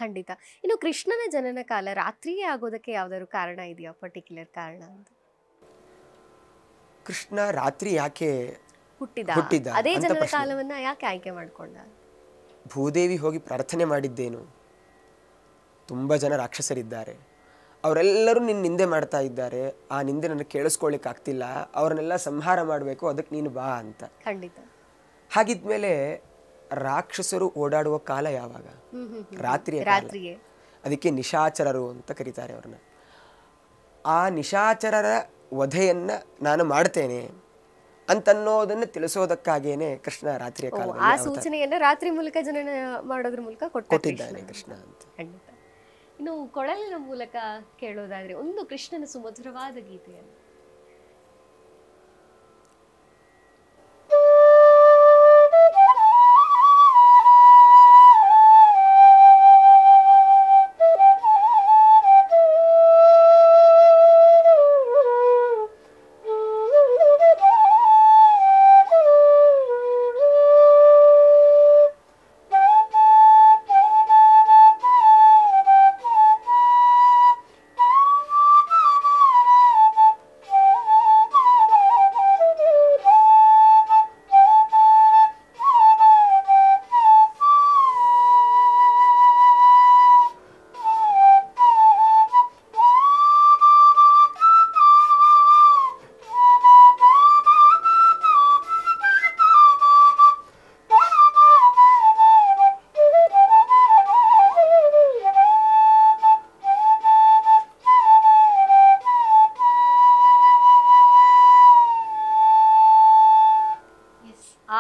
ಖಂಡಿತ. ಇನ್ನು ಕೃಷ್ಣನ ಜನನ ಕಾಲ ರಾತ್ರಿಯೇ ಆಗೋದಕ್ಕೆ ಯಾವ್ದಾದ್ರು ಕಾರಣ ಇದೆಯಾ, ಪರ್ಟಿಕ್ಯುಲರ್ ಕಾರಣ ಅಂತ? ಕೃಷ್ಣ ರಾತ್ರಿ ಯಾಕೆ ಹುಟ್ಟಿದ ಅದೇ ಜನನ ಕಾಲವನ್ನ ಯಾಕೆ ಆಯ್ಕೆ ಮಾಡ್ಕೊಂಡ? ಭೂದೇವಿ ಹೋಗಿ ಪ್ರಾರ್ಥನೆ ಮಾಡಿದ್ದೇನು, ತುಂಬ ಜನ ರಾಕ್ಷಸರಿದ್ದಾರೆ, ಅವರೆಲ್ಲರೂ ನಿನ್ನ ನಿಂದೆ ಮಾಡ್ತಾ ಇದ್ದಾರೆ, ಆ ನಿಂದೆ ನನಗೆ ಕೇಳಿಸ್ಕೊಳ್ಳಿಕ್ಕೆ ಆಗ್ತಿಲ್ಲ, ಅವ್ರನ್ನೆಲ್ಲ ಸಂಹಾರ ಮಾಡಬೇಕು, ಅದಕ್ಕೆ ನೀನು ಬಾ ಅಂತ. ಖಂಡಿತ. ಹಾಗಿದ್ಮೇಲೆ ರಾಕ್ಷಸರು ಓಡಾಡುವ ಕಾಲ ಯಾವಾಗ? ರಾತ್ರಿಯೇ. ಅದಕ್ಕೆ ನಿಶಾಚರರು ಅಂತ ಕರೀತಾರೆ ಅವ್ರನ್ನ. ಆ ನಿಶಾಚರರ ವಧೆಯನ್ನ ನಾನು ಮಾಡ್ತೇನೆ ಅಂತನ್ನೋದನ್ನ ತಿಳಿಸೋದಕ್ಕಾಗೇನೆ ಕೃಷ್ಣ ರಾತ್ರಿಯ ಕಾಲದಲ್ಲಿ ಆ ಸೂಚನೆಯನ್ನ ರಾತ್ರಿ ಮೂಲಕ ಜನನ ಮಾಡೋದ್ರ ಮೂಲಕ ಕೊಟ್ಟಿದ್ದಾನೆ ಕೃಷ್ಣ ಅಂತ. ಖಂಡಿತ. ಇನ್ನು ಕೊಳಲಿನ ಮೂಲಕ ಕೇಳೋದಾದ್ರೆ ಒಂದು ಕೃಷ್ಣನ ಸುಮಧುರವಾದ ಗೀತೆಯನ್ನು.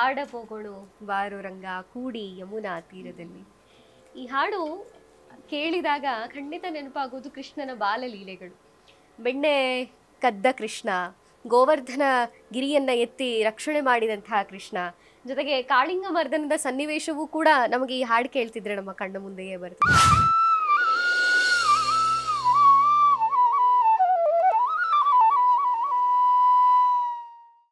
ಆಡಬೋಗಳು ಬಾರು ರಂಗ ಕೂಡಿ ಯಮುನಾ ತೀರದಲ್ಲಿ. ಈ ಹಾಡು ಕೇಳಿದಾಗ ಖಂಡಿತ ನೆನಪಾಗೋದು ಕೃಷ್ಣನ ಬಾಲಲೀಲೆಗಳು. ಬೆಣ್ಣೆ ಕದ್ದ ಕೃಷ್ಣ, ಗೋವರ್ಧನ ಗಿರಿಯನ್ನ ಎತ್ತಿ ರಕ್ಷಣೆ ಮಾಡಿದಂತಹ ಕೃಷ್ಣ, ಜೊತೆಗೆ ಕಾಳಿಂಗ ಮರ್ದನದ ಸನ್ನಿವೇಶವೂ ಕೂಡ ನಮಗೆ ಈ ಹಾಡು ಕೇಳ್ತಿದ್ರೆ ನಮ್ಮ ಕಣ್ಣ ಮುಂದೆಯೇ ಬರ್ತದೆ.